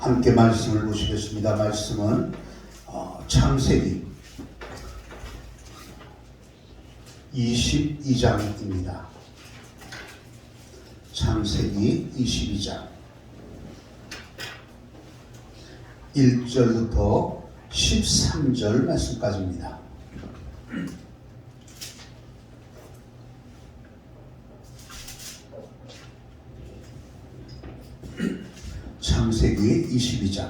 함께 말씀을 보시겠습니다. 말씀은 창세기 22장입니다. 창세기 22장 1절부터 13절 말씀까지입니다. 창세기 22장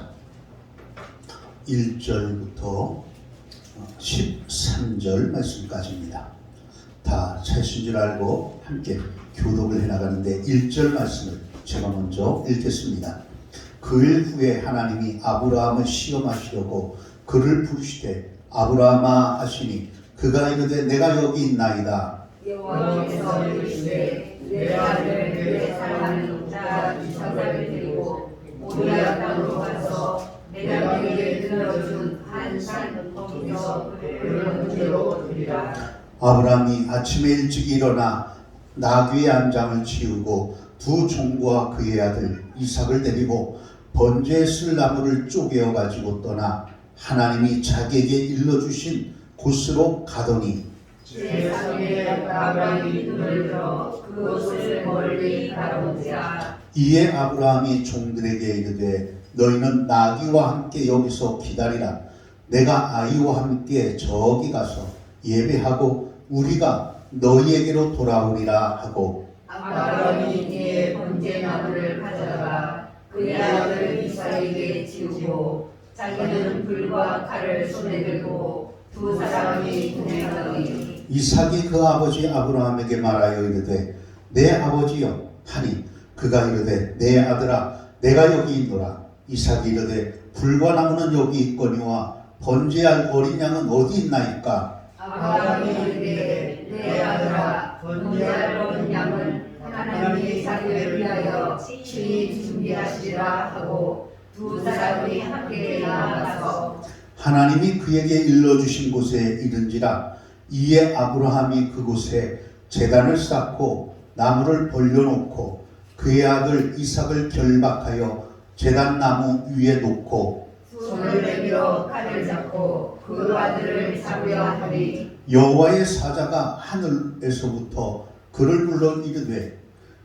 1절부터 13절 말씀까지입니다. 다 찾으신 줄 알고 함께 교독을 해나가는데 1절 말씀을 제가 먼저 읽겠습니다. 그 일 후에 하나님이 아브라함을 시험하시려고 그를 부르시되 아브라함아 하시니 그가 이르되 내가 여기 있나이다. 여호와께서 이르시되 내 아들 내 사랑하는 자 이삭을 데리고 모리아 땅으로 가서 내가 너에게 들려준 한 산 거기서 그를 문제로 드리라. 아브라함이 아침에 일찍 일어나 나귀의 안장을 치우고 두 종과 그의 아들 이삭을 데리고 번제에 쓸 나무를 쪼개어 가지고 떠나 하나님이 자기에게 일러주신 곳으로 가더니 제3에 아브라함이 눈을 들어 그곳을 멀리 바라본지라. 이에 아브라함이 종들에게 이르되 너희는 나귀와 함께 여기서 기다리라. 내가 아이와 함께 저기 가서 예배하고 우리가 너희에게로 돌아오리라 하고 아브라함이 이에 번제 나무를 가져다가 그의 아들 이삭에게 지우고 자기는 불과 칼을 손에 들고 두 사람이 동행하더니 이삭이 그 아버지 아브라함에게 말하여 이르되 내 아버지여 하니 그가 이르되 내 아들아 내가 여기 있노라. 이삭이 이르되 불과 나무는 여기 있거니와 번제할 어린 양은 어디 있나이까. 아브라함이 이르되 내 아들아 번제할 어린 양은 하나님이 자기를 위하여 친히 준비하시리라 하고 두 사람이 함께 나아가서 하나님이 그에게 일러주신 곳에 이른지라. 이에 아브라함이 그곳에 제단을 쌓고 나무를 벌려놓고 그의 아들 이삭을 결박하여 제단 나무 위에 놓고 손을 내밀어 칼을 잡고 그 아들을 잡으려 하니 여호와의 사자가 하늘에서부터 그를 불러 이르되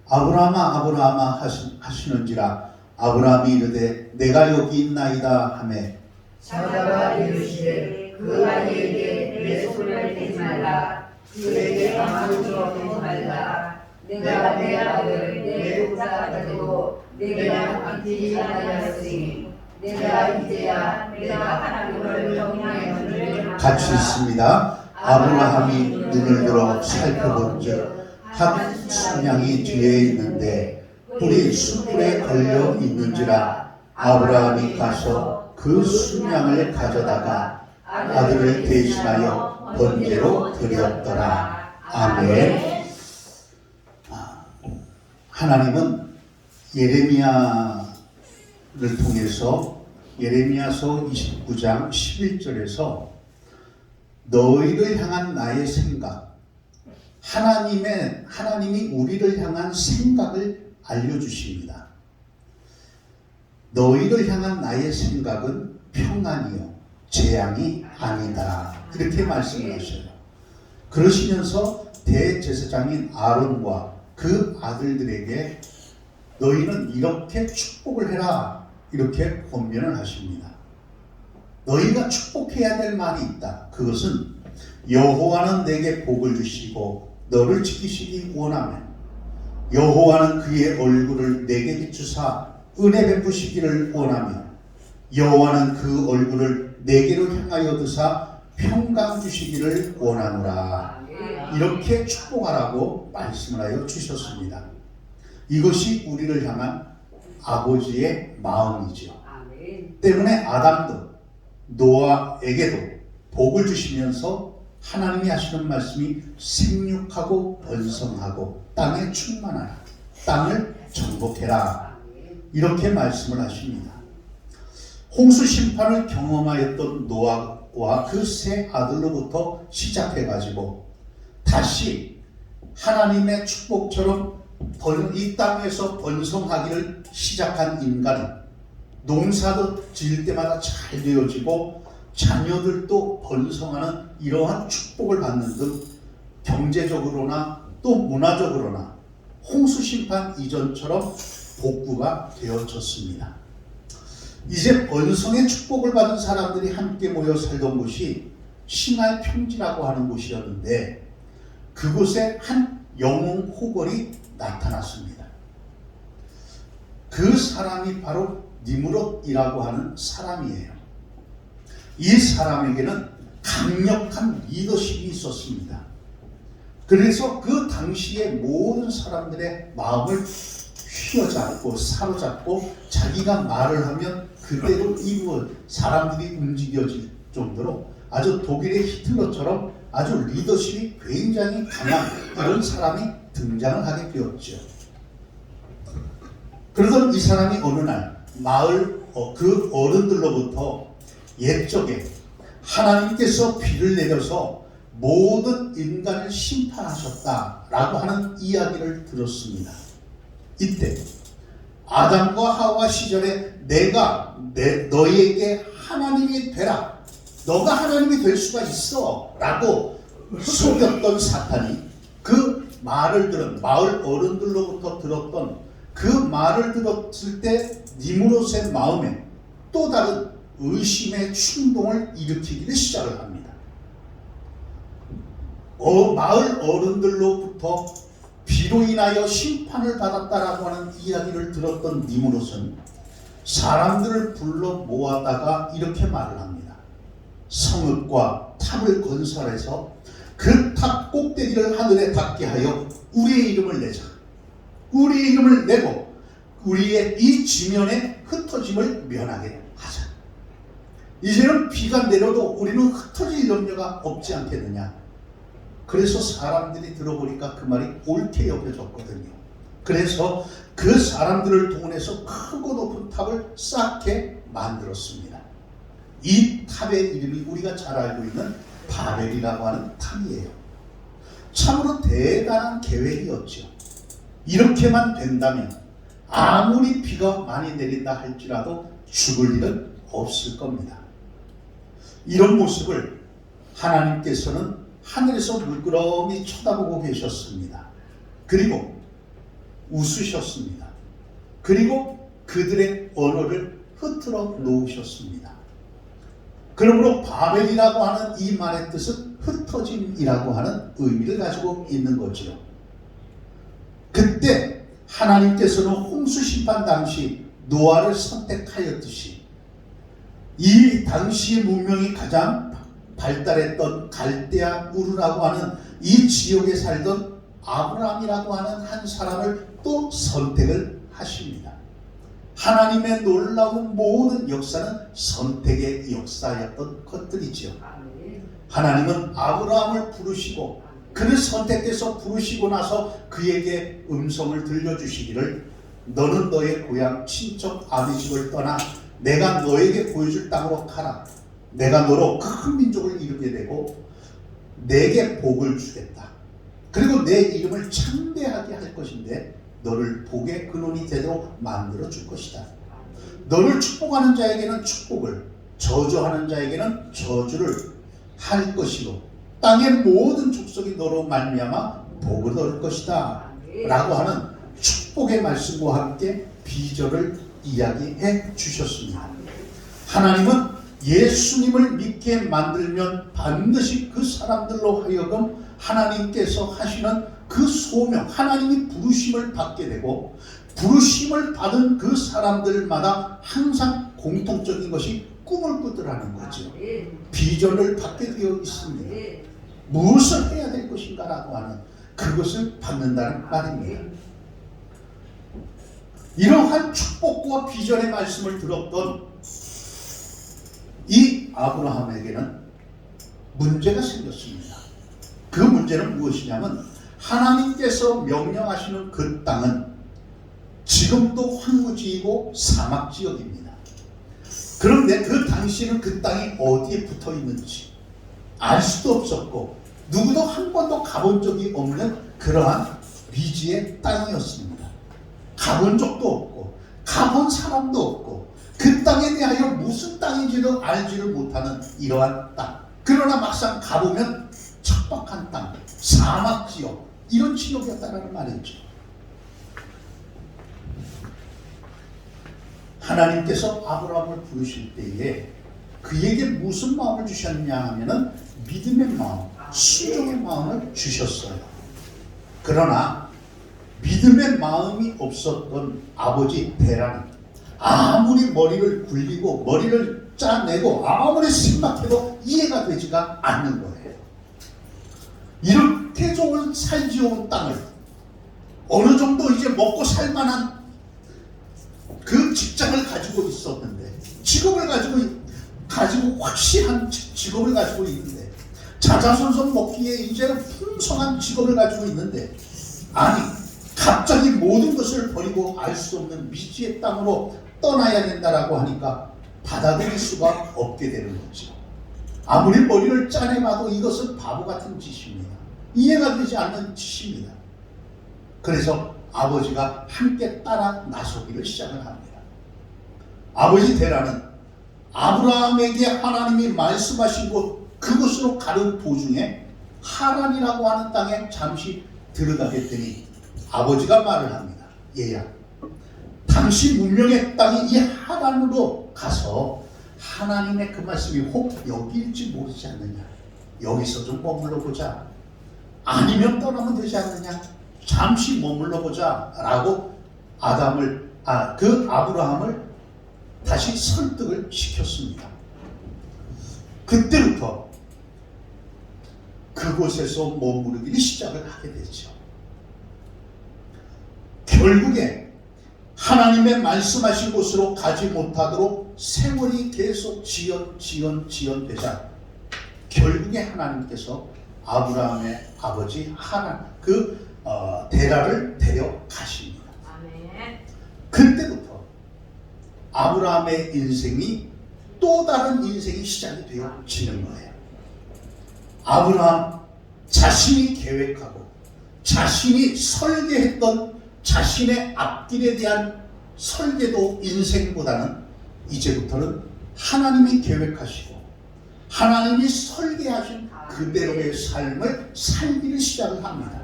아브라함아 아브라함아 하시는지라. 아브라함이 이르되 내가 여기 있나이다 하매 사자가 이르시되 그 아이에게 내 손을 대지 말라. 그에게 아무것도 하지 말라. 내가 내 아들 내 독자 가지고 내가 아끼지 아니하였으니 내가 이제야 내가 하나님을 경외하는 같이 있습니다. 아브라함이 눈을 들어 살펴본즉 한 순양이 뒤에 있는데 뿔이 숯불에 걸려 있는지라. 아브라함이 가서 그 순양을 가져다가 아들을 대신하여 번제로 드렸더라. 아멘. 하나님은 예레미야를 통해서 예레미야서 29장 11절에서 너희를 향한 나의 생각, 하나님이 우리를 향한 생각을 알려주십니다. 너희를 향한 나의 생각은 평안이요 재앙이 아니다. 이렇게 말씀을 하셔요. 그러시면서 대제사장인 아론과 그 아들들에게 너희는 이렇게 축복을 해라. 이렇게 권면을 하십니다. 너희가 축복해야 될 말이 있다. 그것은 여호와는 내게 복을 주시고 너를 지키시기 원하며 여호와는 그의 얼굴을 내게 비추사 은혜 베푸시기를 원하며 여호와는 그 얼굴을 내게로 향하여 드사 평강 주시기를 원하노라. 이렇게 축복하라고 말씀을 하여 주셨습니다. 이것이 우리를 향한 아버지의 마음이죠. 때문에 아담도 노아에게도 복을 주시면서 하나님이 하시는 말씀이 생육하고 번성하고 땅에 충만하라. 땅을 정복해라. 이렇게 말씀을 하십니다. 홍수 심판을 경험하였던 노아와 그 세 아들로부터 시작해가지고 다시 하나님의 축복처럼 이 땅에서 번성하기를 시작한 인간은 농사도 지을 때마다 잘 되어지고 자녀들도 번성하는 이러한 축복을 받는 등 경제적으로나 또 문화적으로나 홍수심판 이전처럼 복구가 되어졌습니다. 이제 번성의 축복을 받은 사람들이 함께 모여 살던 곳이 신할 평지라고 하는 곳이었는데 그곳에 한 영웅 호걸이 나타났습니다. 그 사람이 바로 니므롯이라고 하는 사람이에요. 이 사람에게는 강력한 리더십이 있었습니다. 그래서 그 당시에 모든 사람들의 마음을 휘어잡고 사로잡고 자기가 말을 하면 그대로 사람들이 움직여질 정도로 아주 독일의 히틀러처럼 아주 리더십이 굉장히 강한 이런 사람이 등장을 하게 되었죠. 그러던 이 사람이 어느 날 마을 그 어른들로부터 옛적에 하나님께서 비를 내려서 모든 인간을 심판하셨다라고 하는 이야기를 들었습니다. 이때 아담과 하와 시절에 내가 너희에게 하나님이 되라, 너가 하나님이 될 수가 있어 라고 속였던 사탄이 그 말을 들은 마을 어른들로부터 들었던 그 말을 들었을 때 니므롯의 마음에 또 다른 의심의 충동을 일으키기를 시작을 합니다. 마을 어른들로부터 비로 인하여 심판을 받았다라고 하는 이야기를 들었던 니므롯은 사람들을 불러 모아다가 이렇게 말을 합니다. 성읍과 탑을 건설해서 그 탑 꼭대기를 하늘에 닿게 하여 우리의 이름을 내자. 우리의 이름을 내고 우리의 이 지면에 흩어짐을 면하게 하자. 이제는 비가 내려도 우리는 흩어질 염려가 없지 않겠느냐. 그래서 사람들이 들어보니까 그 말이 옳게 여겨졌거든요. 그래서 그 사람들을 동원해서 크고 높은 탑을 쌓게 만들었습니다. 이 탑의 이름이 우리가 잘 알고 있는 바벨이라고 하는 탑이에요. 참으로 대단한 계획이었죠. 이렇게만 된다면 아무리 비가 많이 내린다 할지라도 죽을 일은 없을 겁니다. 이런 모습을 하나님께서는 하늘에서 물끄러미 쳐다보고 계셨습니다. 그리고 웃으셨습니다. 그리고 그들의 언어를 흐트러 놓으셨습니다. 그러므로 바벨이라고 하는 이 말의 뜻은 흩어짐이라고 하는 의미를 가지고 있는 거죠. 그때 하나님께서는 홍수 심판 당시 노아를 선택하였듯이 이 당시의 문명이 가장 발달했던 갈대아 우르라고 하는 이 지역에 살던 아브라함이라고 하는 한 사람을 또 선택을 하십니다. 하나님의 놀라운 모든 역사는 선택의 역사였던 것들이죠. 하나님은 아브라함을 부르시고 그를 선택해서 부르시고 나서 그에게 음성을 들려주시기를 너는 너의 고향 친척 아비 집을 떠나 내가 너에게 보여줄 땅으로 가라. 내가 너로 큰 민족을 이루게 되고 내게 복을 주겠다. 그리고 내 이름을 창대하게 할 것인데 너를 복의 근원이 되도록 만들어 줄 것이다. 너를 축복하는 자에게는 축복을, 저주하는 자에게는 저주를 할 것이고 땅의 모든 족속이 너로 말미암아 복을 얻을 것이다 라고 하는 축복의 말씀과 함께 비전을 이야기해 주셨습니다. 하나님은 예수님을 믿게 만들면 반드시 그 사람들로 하여금 하나님께서 하시는 그 소명, 하나님이 부르심을 받게 되고 부르심을 받은 그 사람들마다 항상 공통적인 것이 꿈을 꾸더라는 거죠. 비전을 받게 되어 있습니다. 무엇을 해야 될 것인가 라고 하는 그것을 받는다는 말입니다. 이러한 축복과 비전의 말씀을 들었던 이 아브라함에게는 문제가 생겼습니다. 그 문제는 무엇이냐면 하나님께서 명령하시는 그 땅은 지금도 황무지이고 사막지역입니다. 그런데 그 당시에는 그 땅이 어디에 붙어 있는지 알 수도 없었고 누구도 한 번도 가본 적이 없는 그러한 미지의 땅이었습니다. 가본 적도 없고 가본 사람도 없고 그 땅에 대하여 무슨 땅인지도 알지를 못하는 이러한 땅. 그러나 막상 가보면 척박한 땅, 사막 지역, 이런 지역이었다는 말이죠. 하나님께서 아브라함을 부르실 때에 그에게 무슨 마음을 주셨냐 하면은 믿음의 마음, 순종의 마음을 주셨어요. 그러나 믿음의 마음이 없었던 아버지 데라는 아무리 머리를 굴리고 머리를 짜내고 아무리 생각해도 이해가 되지가 않는 거예요. 이렇게 좋은 살지어온 땅을 어느 정도 이제 먹고 살만한 그 직장을 가지고 있었는데, 직업을 가지고 확실한 직업을 가지고 있는데, 자자손손 먹기에 이제 풍성한 직업을 가지고 있는데, 아니 갑자기 모든 것을 버리고 알 수 없는 미지의 땅으로 떠나야 된다라고 하니까 받아들일 수가 없게 되는 거죠. 아무리 머리를 짜내봐도 이것은 바보 같은 짓입니다. 이해가 되지 않는 짓입니다. 그래서 아버지가 함께 따라 나서기를 시작을 합니다. 아버지 데라는 아브라함에게 하나님이 말씀하신 곳 그곳으로 가는 도중에 하란이라고 하는 땅에 잠시 들어가겠더니 아버지가 말을 합니다. 얘야, 당신 문명의 땅이 이 하란으로 가서 하나님의 그 말씀이 혹 여기일지 모르지 않느냐. 여기서 좀 머물러 보자. 아니면 떠나면 되지 않느냐. 잠시 머물러 보자 라고 아브라함을 다시 설득을 시켰습니다. 그때부터 그곳에서 머무르기를 시작을 하게 되죠. 결국에 하나님의 말씀하신 곳으로 가지 못하도록 세월이 계속 지연되자 결국에 하나님께서 아브라함의 아버지 하란 데라를 데려가십니다. 그때부터 아브라함의 인생이 또 다른 인생이 시작이 되어지는 거예요. 아브라함 자신이 계획하고 자신이 설계했던 자신의 앞길에 대한 설계도 인생보다는 이제부터는 하나님이 계획하시고 하나님이 설계하신 그대로의 삶을 살기를 시작을 합니다.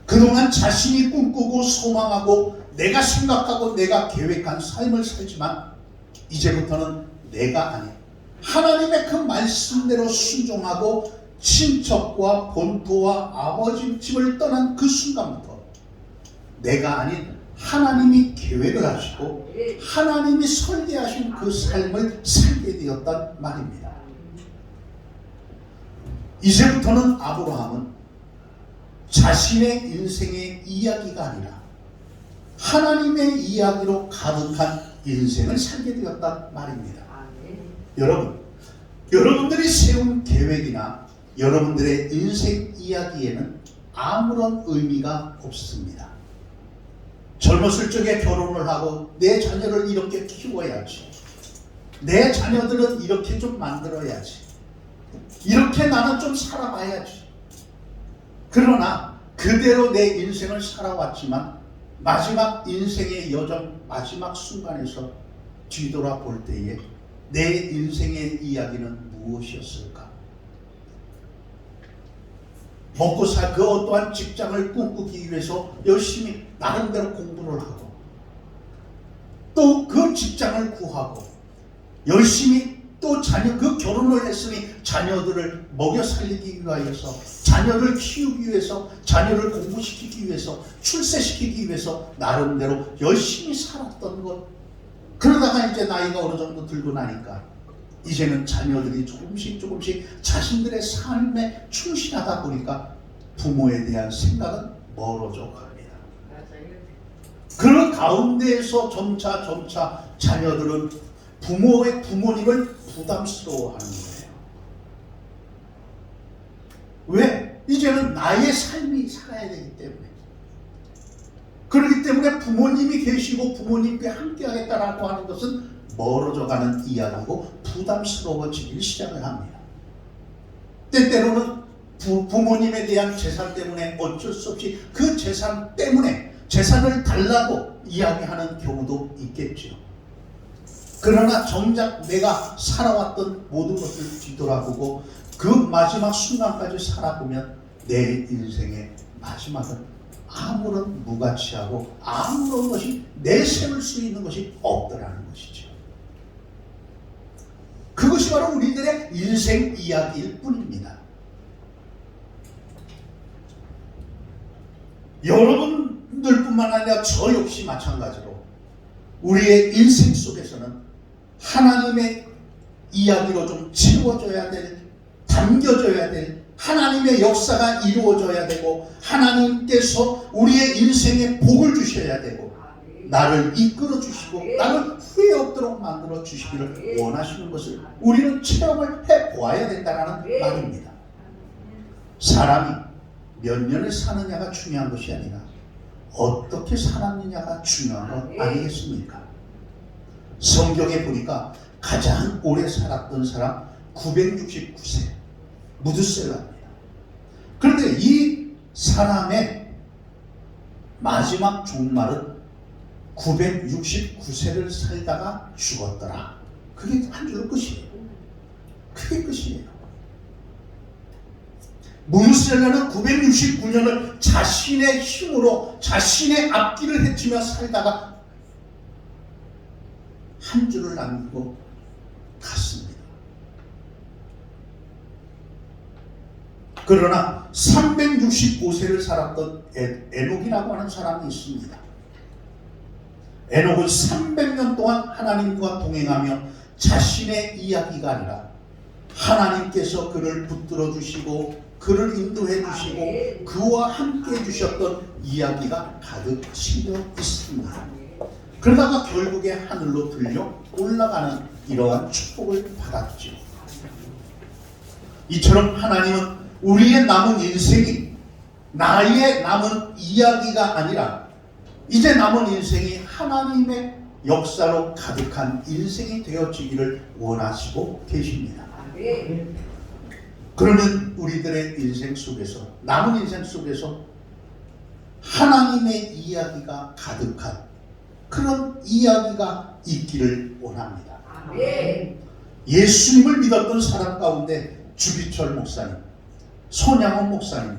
그동안 자신이 꿈꾸고 소망하고 내가 생각하고 내가 계획한 삶을 살지만 이제부터는 내가 아닌 하나님의 그 말씀대로 순종하고 친척과 본토와 아버지 집을 떠난 그 순간부터 내가 아닌 하나님이 계획을 하시고 하나님이 설계하신 그 삶을 살게 되었단 말입니다. 이제부터는 아브라함은 자신의 인생의 이야기가 아니라 하나님의 이야기로 가득한 인생을 살게 되었단 말입니다. 여러분들이 세운 계획이나 여러분들의 인생 이야기에는 아무런 의미가 없습니다. 젊었을 적에 결혼을 하고 내 자녀를 이렇게 키워야지, 내 자녀들은 이렇게 좀 만들어야지, 이렇게 나는 좀 살아봐야지. 그러나 그대로 내 인생을 살아왔지만 마지막 인생의 여정 마지막 순간에서 뒤돌아볼 때에 내 인생의 이야기는 무엇이었을까? 먹고 살 그 어떠한 직장을 꿈꾸기 위해서 열심히 나름대로 공부를 하고 또 그 직장을 구하고 열심히 또 그 결혼을 했으니 자녀들을 먹여 살리기 위하여서 자녀를 키우기 위해서 자녀를 공부시키기 위해서 출세시키기 위해서 나름대로 열심히 살았던 것. 그러다가 이제 나이가 어느 정도 들고 나니까 이제는 자녀들이 조금씩 자신들의 삶에 충실하다 보니까 부모에 대한 생각은 멀어져 갑니다. 그 가운데에서 점차 자녀들은 부모님을 부담스러워하는 거예요. 왜? 이제는 나의 삶이 살아야 되기 때문에. 그렇기 때문에 부모님이 계시고 부모님께 함께 하겠다라고 하는 것은 멀어져가는 이야기고 부담스러워지기 시작을 합니다. 때때로는 부모님에 대한 재산 때문에 어쩔 수 없이 그 재산 때문에 재산을 달라고 이야기하는 경우도 있겠죠. 그러나 정작 내가 살아왔던 모든 것을 뒤돌아보고 그 마지막 순간까지 살아보면 내 인생의 마지막은 아무런 무가치하고 아무런 것이 내세울 수 있는 것이 없더라는 것이죠. 그것이 바로 우리들의 인생 이야기일 뿐입니다. 여러분들뿐만 아니라 저 역시 마찬가지로 우리의 인생 속에서는 하나님의 이야기로 좀 채워져야 될, 담겨져야 될 하나님의 역사가 이루어져야 되고 하나님께서 우리의 인생에 복을 주셔야 되고 나를 이끌어 주시고 나를 후회 없도록 만들어 주시기를 원하시는 것을 우리는 체험을 해보아야 된다는 말입니다. 사람이 몇 년을 사느냐가 중요한 것이 아니라 어떻게 살았느냐가 중요한 것 아니겠습니까? 성경에 보니까 가장 오래 살았던 사람 969세 무드셀라입니다. 그런데 이 사람의 마지막 종말은 969세를 살다가 죽었더라. 그게 한 줄 끝이에요. 그게 끝이에요. 무드셀라는 969년을 자신의 힘으로 자신의 앞길을 헤치며 살다가 한 줄을 남기고 갔습니다. 그러나 365세를 살았던 에녹이라고 하는 사람이 있습니다. 에녹은 300년 동안 하나님과 동행하며 자신의 이야기가 아니라 하나님께서 그를 붙들어 주시고 그를 인도해 주시고 그와 함께 해주셨던 이야기가 가득 실려 있습니다. 그러다가 결국에 하늘로 들려 올라가는 이러한 축복을 받았죠. 이처럼 하나님은 우리의 남은 인생이 나의 남은 이야기가 아니라 이제 남은 인생이 하나님의 역사로 가득한 인생이 되어지기를 원하시고 계십니다. 그러면 우리들의 인생 속에서 남은 인생 속에서 하나님의 이야기가 가득한 그런 이야기가 있기를 원합니다. 예수님을 믿었던 사람 가운데 주비철 목사님, 손양원 목사님,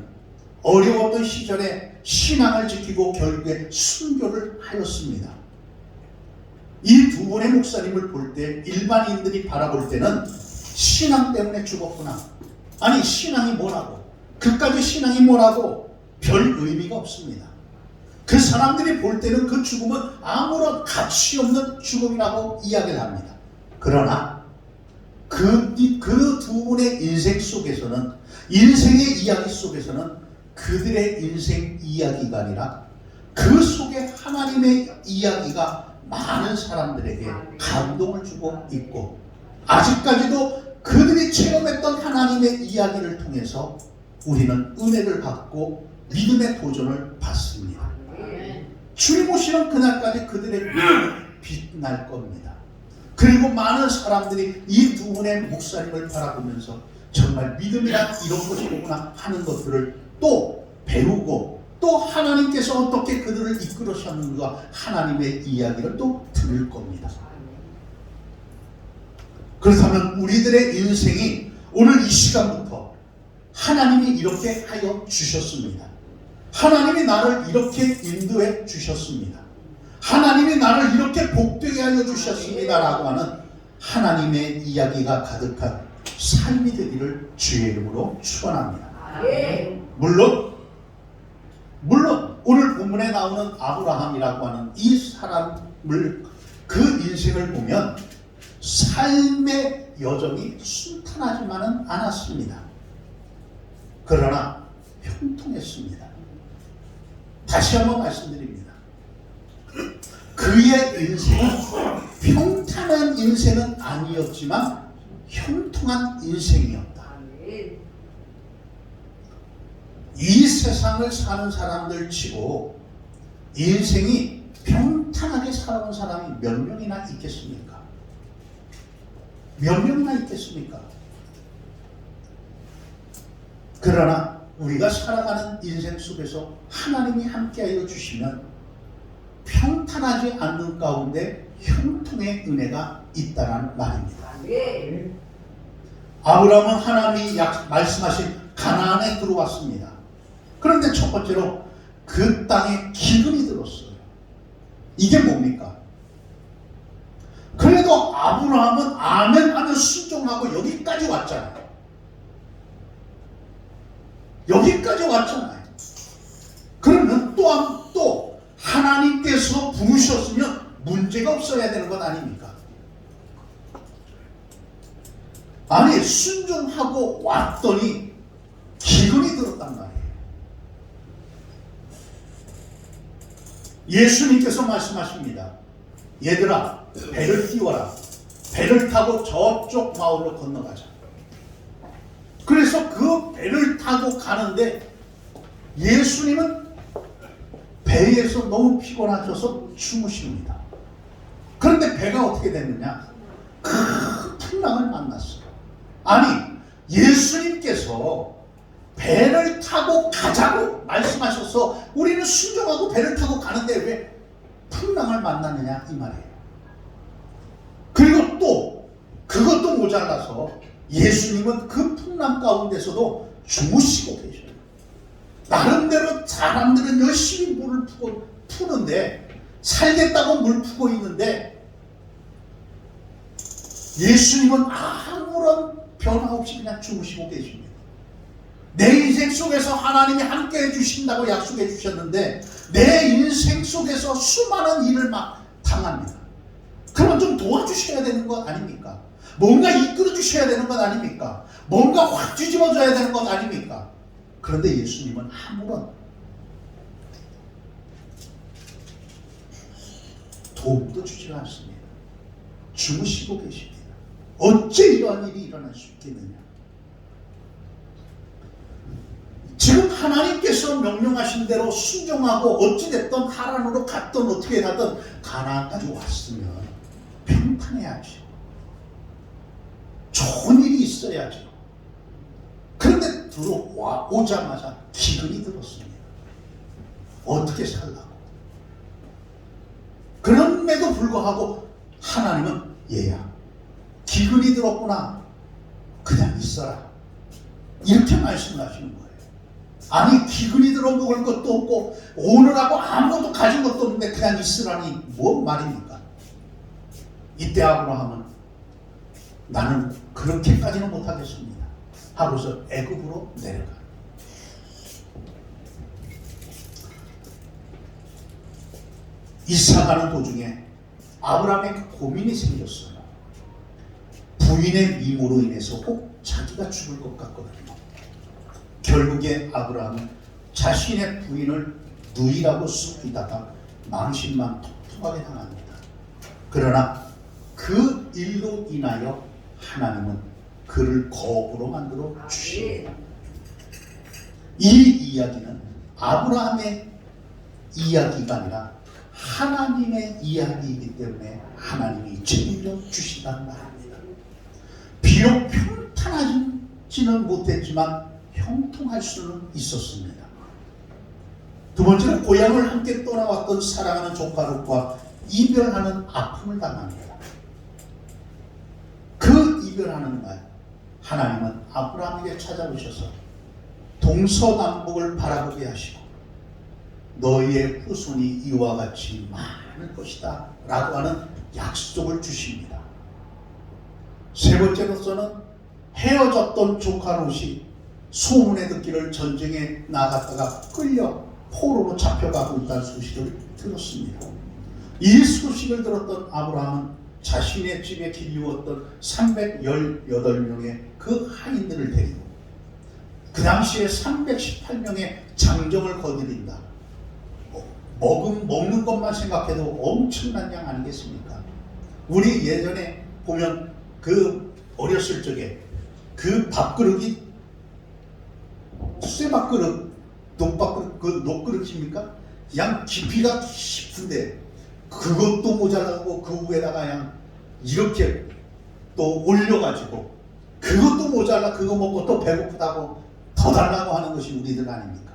어려웠던 시절에 신앙을 지키고 결국에 순교를 하였습니다. 이 두 분의 목사님을 볼 때 일반인들이 바라볼 때는 신앙 때문에 죽었구나. 아니 신앙이 뭐라고? 그까지 신앙이 뭐라고? 별 의미가 없습니다. 그 사람들이 볼 때는 그 죽음은 아무런 가치 없는 죽음이라고 이야기를 합니다. 그러나 그 두 분의 인생 속에서는 인생의 이야기 속에서는 그들의 인생 이야기가 아니라 그 속에 하나님의 이야기가 많은 사람들에게 감동을 주고 있고 아직까지도 그들이 체험했던 하나님의 이야기를 통해서 우리는 은혜를 받고 믿음의 도전을 받습니다. 주님 오시는 그날까지 그들의 믿음이 빛날 겁니다. 그리고 많은 사람들이 이 두 분의 목사님을 바라보면서 정말 믿음이란 이런 것이구나 하는 것들을 또 배우고 또 하나님께서 어떻게 그들을 이끌으셨는가 하나님의 이야기를 또 들을 겁니다. 그렇다면 우리들의 인생이 오늘 이 시간부터 하나님이 이렇게 하여 주셨습니다. 하나님이 나를 이렇게 인도해 주셨습니다. 하나님이 나를 이렇게 복되게 하여 주셨습니다 라고 하는 하나님의 이야기가 가득한 삶이 되기를 주의 이름으로 축원합니다. 물론 오늘 본문에 나오는 아브라함이라고 하는 이 사람을 그 인생을 보면 삶의 여정이 순탄하지만은 않았습니다. 그러나 형통했습니다. 다시 한번 말씀드립니다. 그의 인생은 평탄한 인생은 아니었지만 형통한 인생이었다. 이 세상을 사는 사람들 치고 인생이 평탄하게 살아온 사람이 몇 명이나 있겠습니까? 몇 명이나 있겠습니까? 그러나 우리가 살아가는 인생 속에서 하나님이 함께하여 주시면 평탄하지 않는 가운데 형통의 은혜가 있다는 말입니다. 네. 아브라함은 하나님이 말씀하신 가나안에 들어왔습니다. 그런데 첫 번째로 그 땅에 기근이 들었어요. 이게 뭡니까? 그래도 아브라함은 아멘 하며 순종하고 여기까지 왔잖아요. 여기까지 왔잖아요. 그러면 또 하나님께서 부르셨으면 문제가 없어야 되는 것 아닙니까? 아니, 순종하고 왔더니 기근이 들었단 말이에요. 예수님께서 말씀하십니다. 얘들아, 배를 띄워라. 배를 타고 저쪽 마을로 건너가자. 그래서 그 배를 타고 가는데 예수님은 배에서 너무 피곤하셔서 주무십니다. 그런데 배가 어떻게 됐느냐? 큰 풍랑을 만났어요. 아니, 예수님께서 배를 타고 가자고 말씀하셔서 우리는 순종하고 배를 타고 가는데 왜 풍랑을 만났느냐 이 말이에요. 그리고 또 그것도 모자라서 예수님은 그 풍랑 가운데서도 주무시고 계셔요. 나름대로 사람들은 열심히 물을 푸는데 살겠다고 물 푸고 있는데 예수님은 아무런 변화 없이 그냥 주무시고 계십니다. 내 인생 속에서 하나님이 함께 해주신다고 약속해 주셨는데 내 인생 속에서 수많은 일을 막 당합니다. 그러면 좀 도와주셔야 되는 것 아닙니까? 뭔가 이끌어 주셔야 되는 것 아닙니까? 뭔가 확 뒤집어줘야 되는 것 아닙니까? 그런데 예수님은 아무런 도움도 주지 않습니다. 주무시고 계십니다. 어째 이러한 일이 일어날 수 있겠느냐? 지금 하나님께서 명령하신 대로 순종하고 어찌됐든 하란으로 갔든 어떻게 가든 가나안까지 왔으면 평탄해야죠. 좋은 일이 있어야죠. 그런데 들어오자마자 기근이 들었습니다. 어떻게 살라고? 그럼에도 불구하고 하나님은 얘야, 기근이 들었구나. 그냥 있어라. 이렇게 말씀하시는 거예요. 아니, 기근이 들어 먹을 것도 없고 오늘하고 아무것도 가진 것도 없는데 그냥 있으라니 뭔 말입니까? 이때 아브라함은 나는 그렇게까지는 못하겠습니다 하고서 애굽으로 내려가. 이사 가는 도중에 아브라함에게 고민이 생겼어요. 부인의 미모로 인해서 꼭 자기가 죽을 것 같거든요. 결국에 아브라함은 자신의 부인을 누이라고 속이다가 망신만 통통하게 당합니다. 그러나 그 일로 인하여 하나님은 그를 거부로 만들어 주십니다. 이 이야기는 아브라함의 이야기가 아니라 하나님의 이야기이기 때문에 하나님이 책임져 주시단 말입니다. 비록 평탄하지는 못했지만 형통할 수는 있었습니다. 두 번째는 고향을 함께 떠나왔던 사랑하는 조카 롯과 이별하는 아픔을 당합니다. 그 이별하는 날 하나님은 아브라함에게 찾아오셔서 동서남북을 바라보게 하시고 너희의 후손이 이와 같이 많을 것이다 라고 하는 약속을 주십니다. 세 번째로서는 헤어졌던 조카 롯이 소문에 듣기를 전쟁에 나갔다가 끌려 포로로 잡혀가고 있다는 소식을 들었습니다. 이 소식을 들었던 아브라함은 자신의 집에 길리웠던 318명의 그 하인들을 데리고 그 당시에 318명의 장정을 거느린다. 먹는 것만 생각해도 엄청난 양 아니겠습니까? 우리 예전에 보면 그 어렸을 적에 그 밥그릇이 쇠밥그릇, 녹밥그릇, 그 녹그릇입니까? 양 깊이가 깊은데 그것도 모자라고 그 위에다가 그냥 이렇게 또 올려가지고 그것도 모자라 그거 먹고 또 배고프다고 더 달라고 하는 것이 우리들 아닙니까?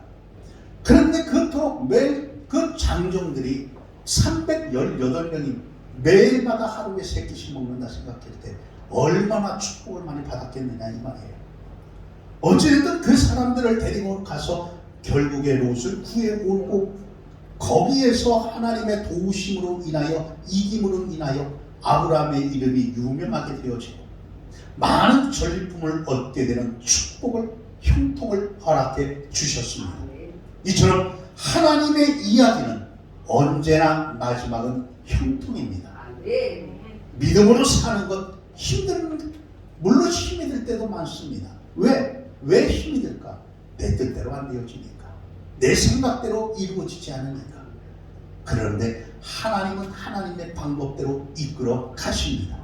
그런데 그토록 매일 그 장정들이 318명이 매일마다 하루에 3끼씩 먹는다 생각할 때 얼마나 축복을 많이 받았겠느냐 이 말이에요. 어찌됐든 그 사람들을 데리고 가서 결국에 롯을 구해오고 거기에서 하나님의 도우심으로 인하여 이김으로 인하여 아브라함의 이름이 유명하게 되어지고 많은 전리품을 얻게 되는 축복을 형통을 허락해 주셨습니다. 이처럼 하나님의 이야기는 언제나 마지막은 형통입니다. 믿음으로 사는 것 물론 힘이 들 때도 많습니다. 왜 힘이 들까? 내 뜻대로 안 되어지니까. 내 생각대로 이루어지지 않으니까. 그런데 하나님은 하나님의 방법대로 이끌어 가십니다.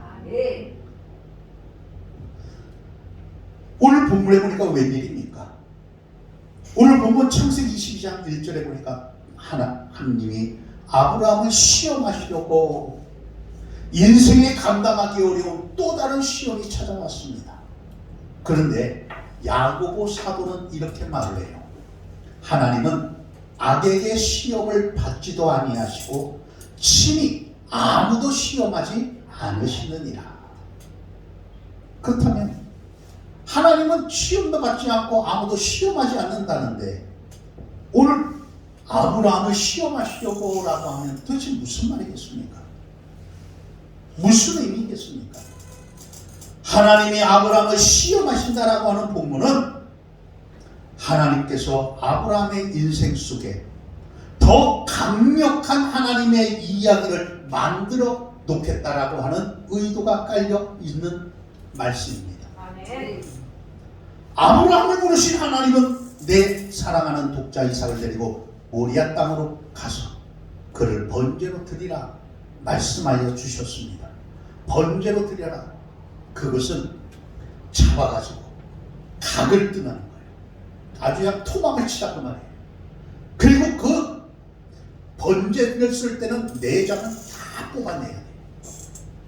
오늘 본문에 보니까 웬일입니까? 오늘 본문 창세기 22장 1절에 보니까 하나님이 아브라함을 시험하시려고 인생에 감당하기 어려운 또 다른 시험이 찾아왔습니다. 그런데 야고보 사도는 이렇게 말을 해요. 하나님은 악에게 시험을 받지도 아니하시고 친히 아무도 시험하지 않으시느니라. 그렇다면 하나님은 시험도 받지 않고 아무도 시험하지 않는다는데 오늘 아브라함을 시험하시려고 라고 하면 도대체 무슨 말이겠습니까? 무슨 의미겠습니까? 하나님이 아브라함을 시험하신다라고 하는 본문은 하나님께서 아브라함의 인생 속에 더 강력한 하나님의 이야기를 만들어 놓겠다라고 하는 의도가 깔려 있는 말씀입니다. 아브라함을 부르신 하나님은 내 사랑하는 독자 이삭을 데리고 모리아 땅으로 가서 그를 번제로 드리라 말씀하여 주셨습니다. 번제로 드려라. 그것은 잡아가지고 각을 뜨는 거예요. 아주 그냥 토막을 치라고 말해요. 그리고 그 번제를 쓸 때는 내장은 다 뽑아내야 돼요.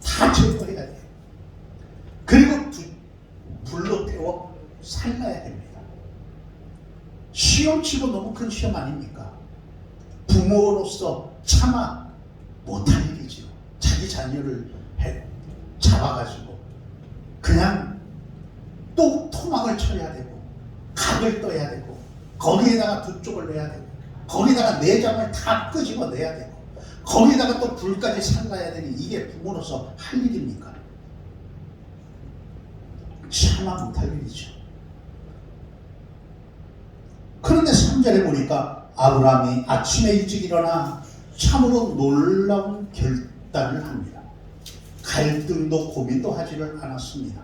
다 제거해야 돼요. 그리고 불로 태워 살라야 됩니다. 시험치고 너무 큰 시험 아닙니까? 부모로서 차마 못할 일이죠. 자기 자녀를 잡아가지고 그냥 또 토막을 쳐야 되고 각을 떠야 되고 거기에다가 두 쪽을 내야 되고 거기다가 내장을 다 끄집어 내야 되고 거기다가 또 불까지 살라야 되니 이게 부모로서 할 일입니까? 차마 못할 일이죠. 그런데 3절에 보니까 아브라함이 아침에 일찍 일어나 참으로 놀라운 결단을 합니다. 갈등도 고민도 하지를 않았습니다.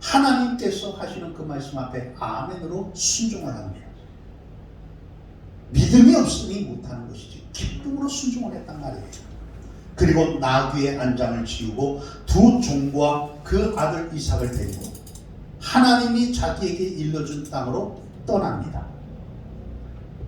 하나님께서 하시는 그 말씀 앞에 아멘으로 순종을 합니다. 믿음이 없으니 못하는 것이지 기쁨으로 순종을 했단 말이에요. 그리고 나귀의 안장을 지우고 두 종과 그 아들 이삭을 데리고 하나님이 자기에게 일러준 땅으로 떠납니다.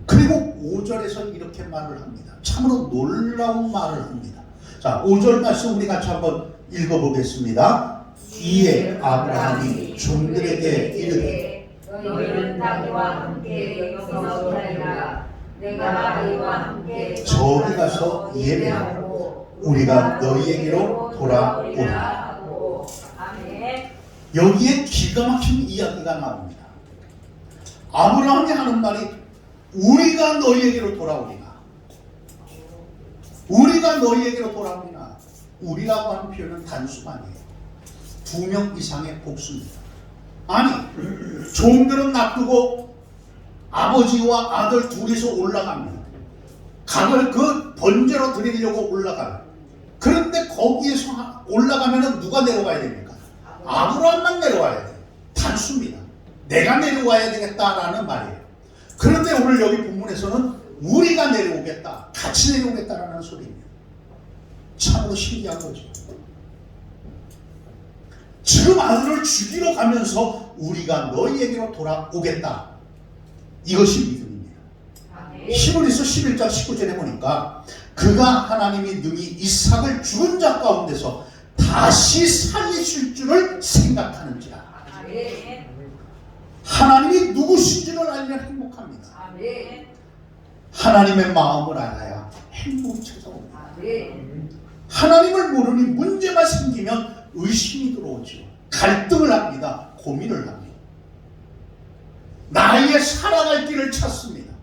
그리고 5절에서 이렇게 말을 합니다. 참으로 놀라운 말을 합니다. 자, 5절 말씀 우리 같이 한번 읽어보겠습니다. 이에 아브라함이 종들에게 이르되 너희는 나귀와 함께 여기서 기다리라. 내가 너희와 함께 저기 가서 예배하고 우리가 너희에게로 돌아오리라. 아멘. 여기에 기가 막힌 이야기가 나옵니다. 아브라함이 하는 말이 우리가 너희에게로 돌아오리라. 우리가 너희에게로 돌아오리라. 우리라고 하는 표현은 단수가 아니에요. 2명 이상의 복수입니다. 아니, 종들은 놔두고 아버지와 아들 둘이서 올라갑니다. 각을 그 번제로 드리려고 올라가요. 그런데 거기에서 올라가면 누가 내려와야 됩니까? 아브라함만 내려와야 돼요. 단수입니다. 내가 내려와야 되겠다라는 말이에요. 그런데 오늘 여기 본문에서는 우리가 내려오겠다, 같이 내려오겠다라는 소리입니다. 참으로 신기한 거죠. 지금 아들을 죽이러 가면서 우리가 너희에게로 돌아오겠다. 이것이 믿음입니다. 히브리서 11장 19절에 보니까 그가 하나님이 능히 이삭을 죽은 자 가운데서 다시 살리실 줄을 생각하는지라. 하나님이 누구신지를 알면 행복합니다. 하나님의 마음을 알아야 행복이 찾아옵니다. 아멘. 하나님을 모르니 문제가 생기면 의심이 들어오죠. 갈등을 합니다. 고민을 합니다. 나의 살아갈 길을 찾습니다.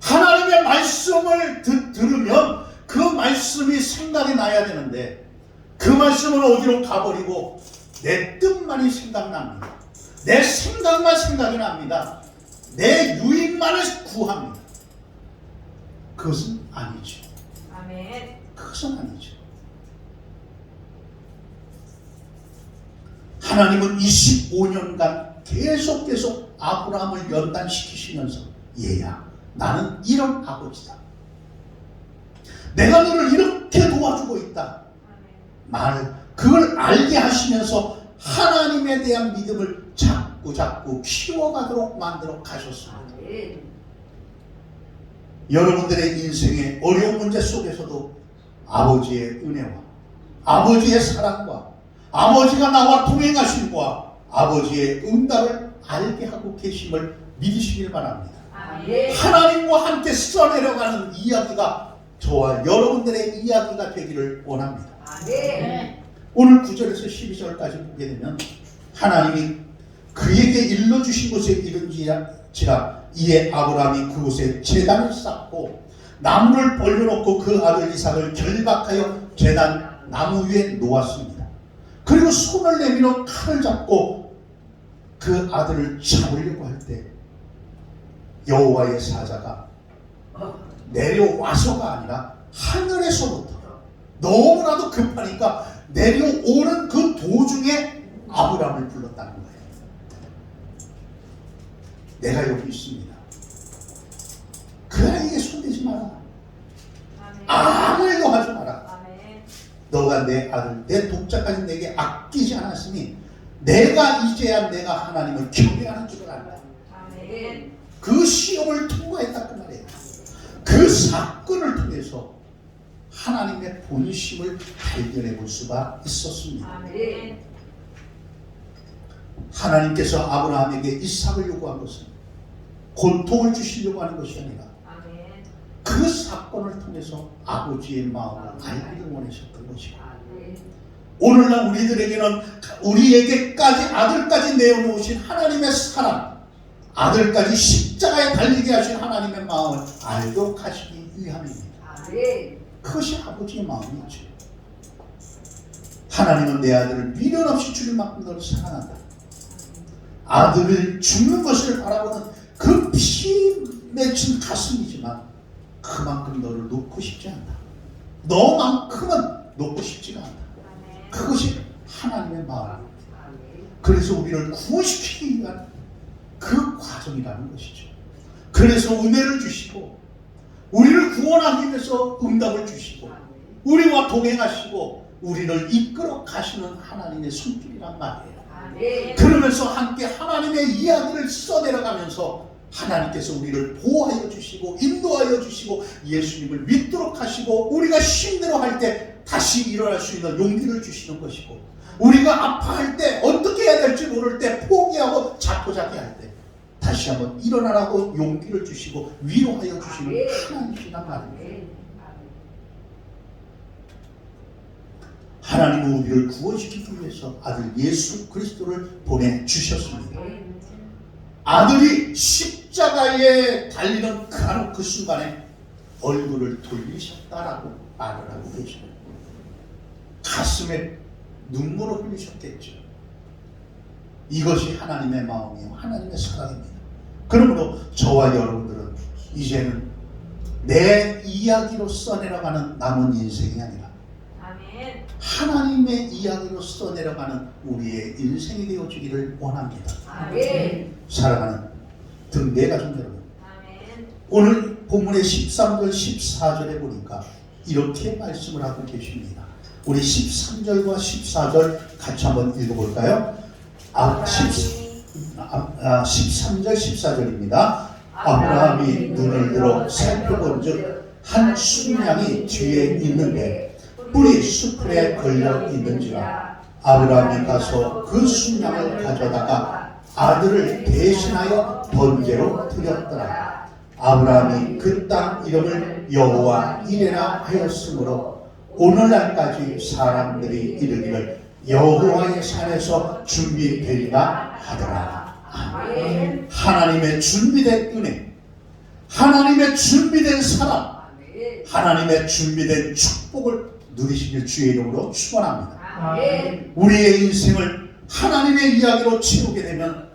하나님의 말씀을 들으면 그 말씀이 생각이 나야 되는데 그 말씀은 어디로 가버리고 내 뜻만이 생각납니다. 내 생각만 생각이 납니다. 내 유익만을 구합니다. 그것은 아니죠. 아멘. 그것은 아니죠. 하나님은 25년간 계속 아브라함을 연단시키시면서 얘야 나는 이런 아버지다. 내가 너를 이렇게 도와주고 있다. 그걸 알게 하시면서 하나님에 대한 믿음을 자꾸 키워가도록 만들어 가셨습니다. 아멘. 여러분들의 인생의 어려운 문제 속에서도 아버지의 은혜와 아버지의 사랑과 아버지가 나와 동행하심과 아버지의 응답을 알게 하고 계심을 믿으시길 바랍니다. 아멘. 하나님과 함께 써내려가는 이야기가 저와 여러분들의 이야기가 되기를 원합니다. 아멘. 오늘 9절에서 12절까지 보게 되면 하나님이 그에게 일러주신 곳에 이른지라 이에 아브라함이 그곳에 제단을 쌓고 나무를 벌려놓고 그 아들 이삭을 결박하여 제단 나무 위에 놓았습니다. 그리고 손을 내밀어 칼을 잡고 그 아들을 잡으려고 할 때 여호와의 사자가 내려와서가 아니라 하늘에서부터 너무나도 급하니까 내려오는 그 도중에 아브라함을 불렀다는 거예요. 내가 여기 있습니다. 그 아이에게 손대지 마라. 아무 일도 하지 마라. 아멘. 너가 내 아들 내 독자까지 내게 아끼지 않았으니 내가 이제야 내가 하나님을 경외하는 줄을 안다. 아멘. 그 시험을 통과했다 그 말이에요. 그 사건을 통해서 하나님의 본심을 발견해 볼 수가 있었습니다. 아멘. 하나님께서 아브라함에게 이삭을 요구한 것은 고통을 주시려고 하는 것이 아니라 아멘. 그 사건을 통해서 아버지의 마음을 알기를 원하셨던 것이고 아멘. 오늘날 우리들에게는 우리에게까지 아들까지 내어놓으신 하나님의 사랑 아들까지 십자가에 달리게 하신 하나님의 마음을 알고 가시기 위함입니다. 아멘. 그것이 아버지의 마음이죠. 하나님은 내 아들을 미련 없이 주는 만큼 너를 사랑한다. 아들을 죽는 것을 바라보는 그 피 맺힌 가슴이지만 그만큼 너를 놓고 싶지 않다. 너만큼은 놓고 싶지가 않다. 아멘. 그것이 하나님의 마음입니다. 아멘. 그래서 우리를 구원시키기 위한 그 과정이라는 것이죠. 그래서 은혜를 주시고 우리를 구원하기 위해서 응답을 주시고 우리와 동행하시고 우리를 이끌어 가시는 하나님의 손길이란 말이에요. 아멘. 그러면서 함께 하나님의 이야기를 써내려가면서 하나님께서 우리를 보호하여 주시고 인도하여 주시고 예수님을 믿도록 하시고 우리가 힘들어할 때 다시 일어날 수 있는 용기를 주시는 것이고 우리가 아파할 때 어떻게 해야 될지 모를 때 포기하고 자포자기할 때 다시 한번 일어나라고 용기를 주시고 위로하여 주시는 하나님이란 말입니다. 하나님은 우리를 구원시키기 위해서 아들 예수 그리스도를 보내주셨습니다. 아들이 십자가에 달리는 그 순간에 얼굴을 돌리셨다라고 말을 하고 계십니다. 가슴에 눈물을 흘리셨겠죠. 이것이 하나님의 마음이요 하나님의 사랑입니다. 그러므로 저와 여러분들은 이제는 내 이야기로 써내려가는 남은 인생이 아니라 아멘. 하나님의 이야기로 써내려가는 우리의 인생이 되어주기를 원합니다. 아멘. 사랑하는 등대 가족 여러분, 아멘. 오늘 본문의 13절 14절에 보니까 이렇게 말씀을 하고 계십니다. 우리 13절과 14절 같이 한번 읽어볼까요? 13절 14절입니다. 아브라함이 눈을 들어 살펴본즉 한 순양이 뒤에 있는데 뿔이 수풀에 걸려 있는지라 아브라함이 가서 그 순양을 가져다가 아들을 대신하여 번제로 드렸더라. 아브라함이 그 땅 이름을 여호와 이레라 하였으므로 오늘날까지 사람들이 이르기를 여호와의 산에서 준비되리라 하더라. 아멘. 하나님의 준비된 은혜, 하나님의 준비된 사랑, 하나님의 준비된 축복을 누리시길 주의 이름으로 축원합니다. 아멘. 우리의 인생을 하나님의 이야기로 채우게 되면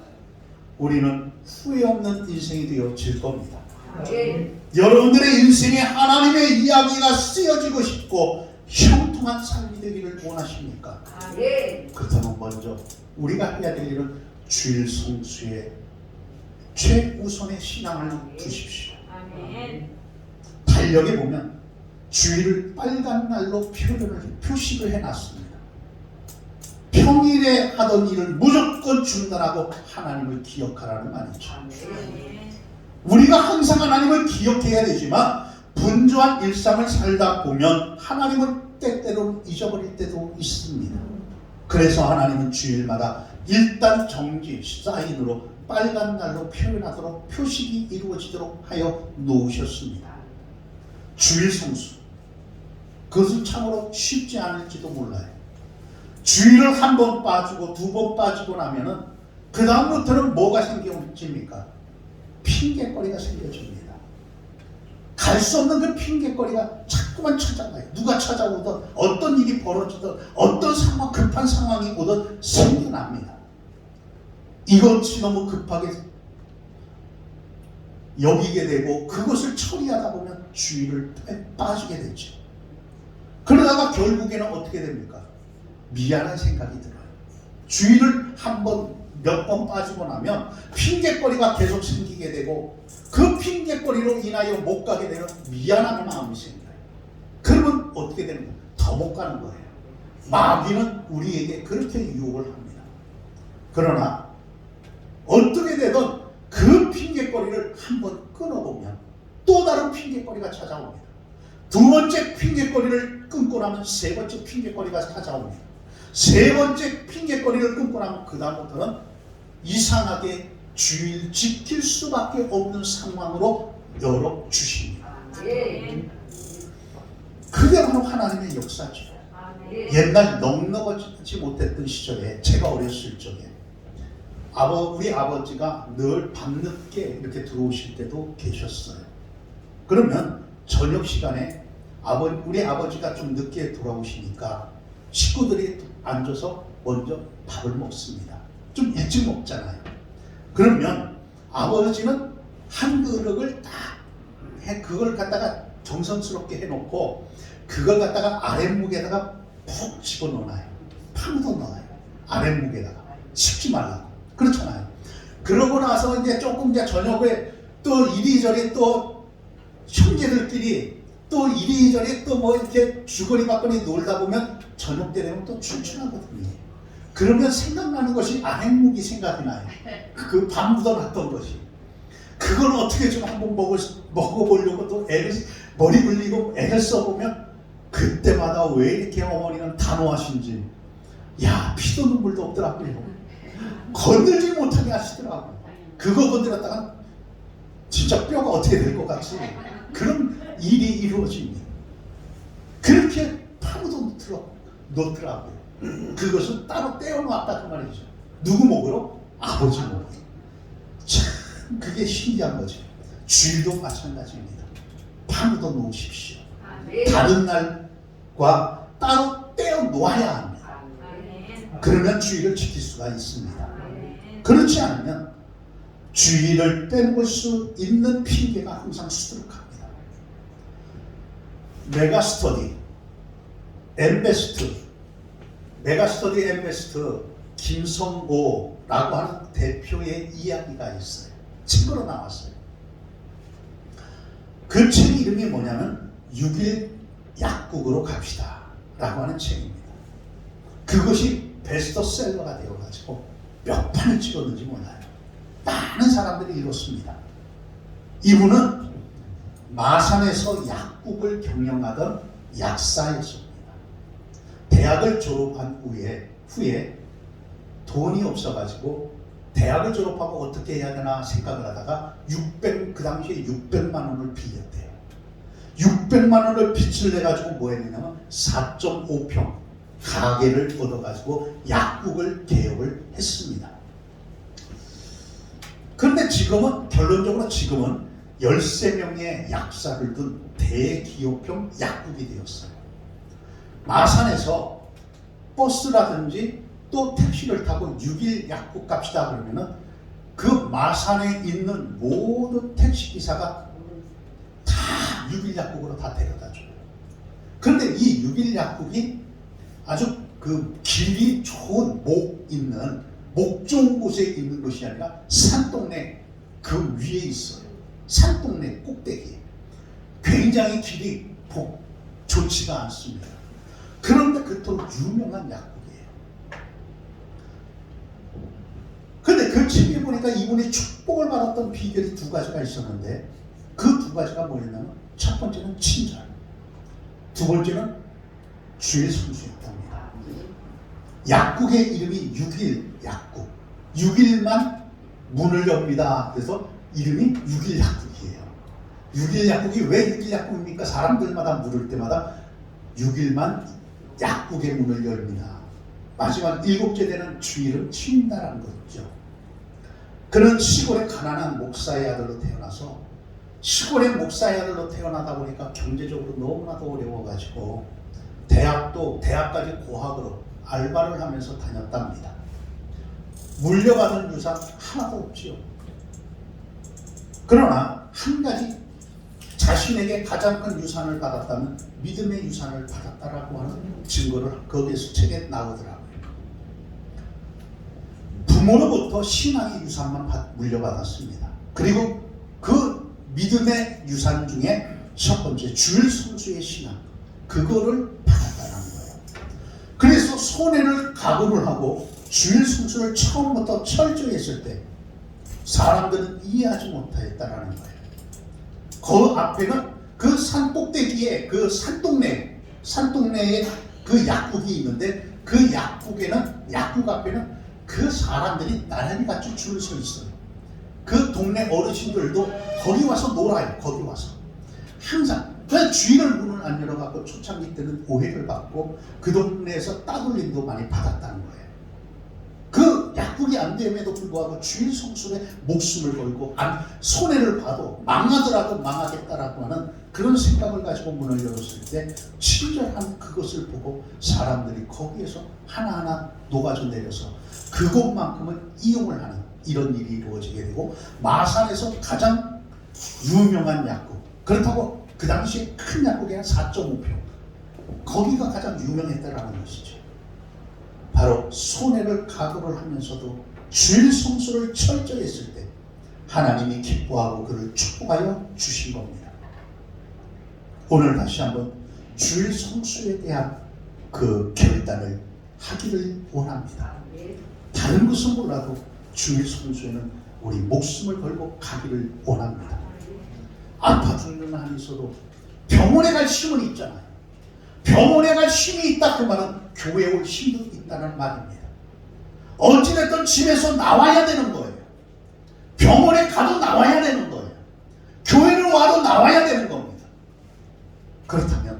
우리는 후회 없는 인생이 되어질 겁니다. 아멘. 여러분들의 인생에 하나님의 이야기가 쓰여지고 싶고 형통한 삶이 되기를 원하십니까? 아멘. 그렇다면 먼저 우리가 해야 될 일은 주일 성수에 최우선의 신앙을 두십시오. 아멘. 달력에 보면 주일을 빨간 날로 표식을 해놨습니다. 평일에 하던 일을 무조건 중단하고 하나님을 기억하라는 말이죠. 아멘. 우리가 항상 하나님을 기억해야 되지만 분주한 일상을 살다 보면 하나님을 때때로 잊어버릴 때도 있습니다. 그래서 하나님은 주일마다 일단 정지 사인으로 빨간 날로 표현하도록 표식이 이루어지도록 하여 놓으셨습니다. 주일 성수, 그것은 참으로 쉽지 않을지도 몰라요. 주일을 한 번 빠지고 두 번 빠지고 나면은 그 다음부터는 뭐가 생겨집니까? 핑계거리가 생겨집니다. 갈 수 없는 그 핑계거리가 자꾸만 찾아가요. 누가 찾아오든 어떤 일이 벌어지든 어떤 상황, 급한 상황이 오든 생겨납니다. 이것이 너무 급하게 여기게 되고 그것을 처리하다 보면 주의를 빠지게 되죠. 그러다가 결국에는 어떻게 됩니까? 미안한 생각이 들어요. 주의를 한 번, 몇 번 빠지고 나면 핑계거리가 계속 생기게 되고 그 핑계거리로 인하여 못 가게 되는 미안한 마음이 생겨요. 그러면 어떻게 되는 거예요? 더 못 가는 거예요. 마귀는 우리에게 그렇게 유혹을 합니다. 그러나 어떻게 되든 그 핑계거리를 한번 끊어보면 또 다른 핑계거리가 찾아옵니다. 두 번째 핑계거리를 끊고 나면 세 번째 핑계거리가 찾아옵니다. 세 번째 핑계거리를 끊고 나면 그 다음부터는 이상하게 주일 지킬 수밖에 없는 상황으로 열어주십니다. 아멘. 그게 바로 하나님의 역사죠. 아멘. 옛날 넉넉하지 못했던 시절에 제가 어렸을 적에 우리 아버지가 늘 밤늦게 이렇게 들어오실 때도 계셨어요. 그러면 저녁 시간에 우리 아버지가 좀 늦게 돌아오시니까 식구들이 앉아서 먼저 밥을 먹습니다. 좀 일찍 먹잖아요. 그러면 아버지는 한 그릇을 딱 그걸 갖다가 정성스럽게 해놓고 그걸 갖다가 아랫목에다가 푹 집어넣어놔요. 파도 넣어요. 아랫목에다가 식지 말라고. 그렇잖아요. 그러고 나서 이제 조금 이제 저녁에 또 이리저리 또 형제들끼리 또 이리저리 또 뭐 이렇게 주거니 받거니 놀다 보면 저녁 때 되면 또 출출하거든요. 그러면 생각나는 것이 아랫목이 생각이 나요. 그 밥 묻어놨던 것이. 그걸 어떻게 좀 한번 먹어보려고 또 머리 굴리고 애를 써보면 그때마다 왜 이렇게 어머니는 단호하신지 야 피도 눈물도 없더라고요. 건들지 못하게 하시더라고요. 그거 건드렸다가 진짜 뼈가 어떻게 될 것 같이 그런 일이 이루어집니다. 그렇게 파묻어 놓더라고요. 그것은 따로 떼어놓았다 그 말이죠. 누구 목으로? 아버지 목으로. 참 그게 신기한 거죠. 주일도 마찬가지입니다. 파묻어 놓으십시오. 아멘. 다른 날과 따로 떼어놓아야 합니다. 아멘. 그러면 주일을 지킬 수가 있습니다. 아멘. 그렇지 않으면 주일을 빼먹을 수 있는 핑계가 항상 수두룩합니다. 메가스터디 엠베스트 김성고라고 하는 대표의 이야기가 있어요. 책으로 나왔어요. 그 책 이름이 뭐냐면 6일 약국으로 갑시다 라고 하는 책입니다. 그것이 베스트셀러가 되어가지고 몇 판을 찍었는지 몰라요. 많은 사람들이 읽었습니다. 이분은 마산에서 약국을 경영하던 약사였습니다. 대학을 졸업한 후에 돈이 없어가지고 대학을 졸업하고 어떻게 해야 되나 생각을 하다가 그 당시에 600만 원을 빌렸대요. 600만 원을 빚을 내가지고 뭐 했냐면 4.5평 가게를 얻어가지고 약국을 개업을 했습니다. 그런데 결론적으로 지금은 13명의 약사를 둔 대기업형 약국이 되었어요. 마산에서 버스라든지 또 택시를 타고 6일 약국 갑시다 그러면은 그 마산에 있는 모든 택시기사가 다 6일 약국으로 다 데려다 줘요. 그런데 이 6일 약국이 아주 그 길이 좋은 목 좋은 곳에 있는 것이 아니라 산동네 그 위에 있어요. 산동네 꼭대기에. 굉장히 길이 좋지가 않습니다. 그런데 그토록 유명한 약국이에요. 그런데 그 책에 보니까 이분이 축복을 받았던 비결이 두 가지가 있었는데 그 두 가지가 뭐였냐면 첫 번째는 친절, 두 번째는 주의 성수였답니다. 약국의 이름이 6일 약국, 6일만 문을 엽니다. 그래서 이름이 6일 약국이에요. 6일 약국이 왜 6일 약국입니까? 사람들마다 물을 때마다 6일만 약국의 문을 열립니다. 마지막 7째 되는 주일은 쉰다라는 거죠. 그는 시골의 가난한 목사의 아들로 태어나서 시골의 목사의 아들로 태어나다 보니까 경제적으로 너무나도 어려워가지고 대학까지 고학으로 알바를 하면서 다녔답니다. 물려받은 유산 하나도 없지요. 그러나 한 가지 자신에게 가장 큰 유산을 받았다면 믿음의 유산을 받았다라고 하는 증거를 거기에서 책에 나오더라고요. 부모로부터 신앙의 유산만 물려받았습니다. 그리고 그 믿음의 유산 중에 첫 번째 주일 성수의 신앙, 그거를 받았다는 거예요. 그래서 손해를 각오를 하고 주일 성수를 처음부터 철저히 했을 때 사람들은 이해하지 못했다라는 거예요. 그 앞에는 그 산 꼭대기에 그 산동네에 그 약국이 있는데 그 약국 앞에는 그 사람들이 나란히 같이 줄을 서 있어요. 그 동네 어르신들도 거기 와서 놀아요. 거기 와서 항상 그 주인을 문을 안 열어갖고 초창기 때는 오해를 받고 그 동네에서 따돌림도 많이 받았다는 거예요. 그 약국이 안 됨에도 불구하고 주일 성수에 목숨을 걸고 손해를 봐도 망하더라도 망하겠다라고 하는 그런 생각을 가지고 문을 열었을 때 친절한 그것을 보고 사람들이 거기에서 하나하나 녹아져 내려서 그곳만큼은 이용을 하는 이런 일이 이루어지게 되고 마산에서 가장 유명한 약국, 그렇다고 그 당시에 큰 약국이 한 4.5평, 거기가 가장 유명했다라는 것이죠. 바로 손해를 각오를 하면서도 주일 성수를 철저히 했을 때 하나님이 기뻐하고 그를 축복하여 주신 겁니다. 오늘 다시 한번 주일 성수에 대한 그 결단을 하기를 원합니다. 다른 것은 몰라도 주일 성수에는 우리 목숨을 걸고 가기를 원합니다. 아파 죽는 한이 있어도 병원에 갈 힘은 있잖아요. 병원에 갈 힘이 있다 그 말은 교회에 올 힘도 있다는 말입니다. 어찌됐든 집에서 나와야 되는 거예요. 병원에 가도 나와야 되는 거예요. 교회를 와도 나와야 되는 겁니다. 그렇다면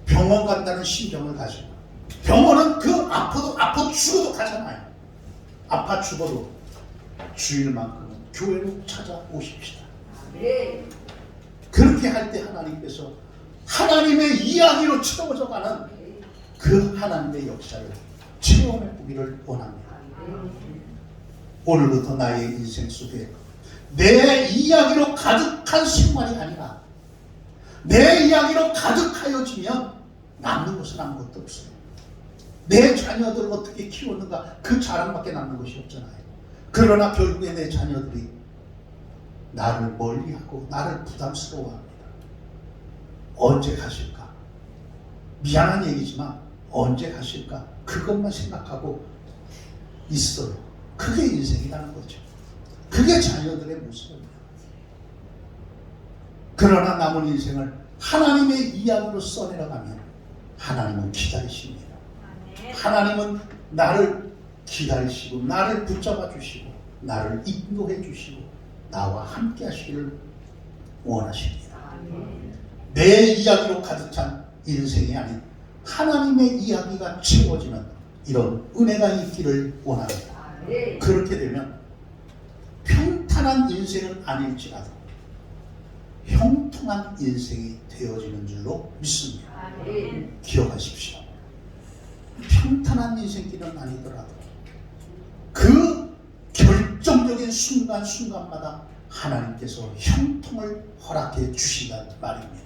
병원 간다는 심정을 가지고 병원은 그 아파 죽어도 가잖아요. 아파 죽어도 주일만큼은 교회로 찾아오십시다. 그렇게 할 때 하나님께서 하나님의 이야기로 채워져 가는 그 하나님의 역사를 체험해 보기를 원합니다. 오늘부터 나의 인생 속에 내 이야기로 가득한 생활이 아니라 내 이야기로 가득하여지면 남는 것은 아무것도 없어요. 내 자녀들을 어떻게 키웠는가 그 자랑밖에 남는 것이 없잖아요. 그러나 결국에 내 자녀들이 나를 멀리하고 나를 부담스러워합니다. 언제 가실까? 미안한 얘기지만 언제 가실까? 그것만 생각하고 있어요. 그게 인생이라는 거죠. 그게 자녀들의 모습입니다. 그러나 남은 인생을 하나님의 이야기로 써내려가면 하나님은 기다리십니다. 하나님은 나를 기다리시고 나를 붙잡아 주시고 나를 인도해 주시고 나와 함께 하시기를 원하십니다. 내 이야기로 가득 찬 인생이 아닌 하나님의 이야기가 채워지는 이런 은혜가 있기를 원합니다. 그렇게 되면 평탄한 인생은 아닐지라도 형통한 인생이 되어지는 줄로 믿습니다. 기억하십시오. 평탄한 인생길은 아니더라도 그 결정적인 순간순간마다 하나님께서 형통을 허락해 주신다는 말입니다.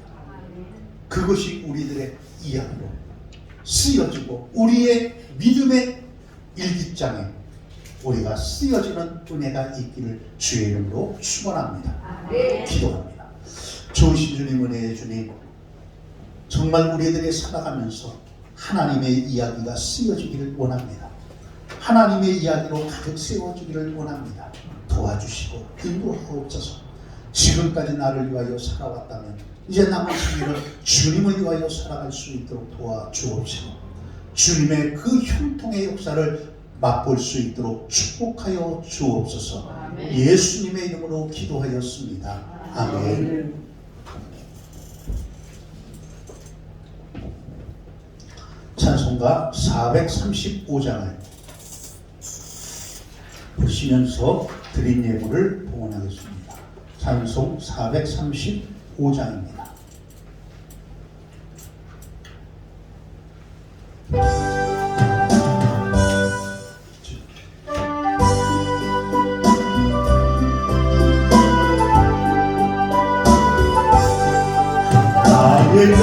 그것이 우리들의 이야기로 쓰여지고 우리의 믿음의 일기장에 우리가 쓰여지는 은혜가 있기를 주의 이름으로 축원합니다. 기도합니다. 좋으신 주님, 은혜의 주님, 정말 우리들이 살아가면서 하나님의 이야기가 쓰여지기를 원합니다. 하나님의 이야기로 가득 세워지기를 원합니다. 도와주시고 인도하옵소서. 지금까지 나를 위하여 살아왔다면 이제 남은 생애를 주님을 위하여 살아갈 수 있도록 도와주옵시고 주님의 그 형통의 역사를 맛볼 수 있도록 축복하여 주옵소서. 예수님의 이름으로 기도하였습니다. 아멘. 찬송가 435장을 부르시면서 드린 예물을 봉헌하겠습니다. 찬송 435장입니다. 나의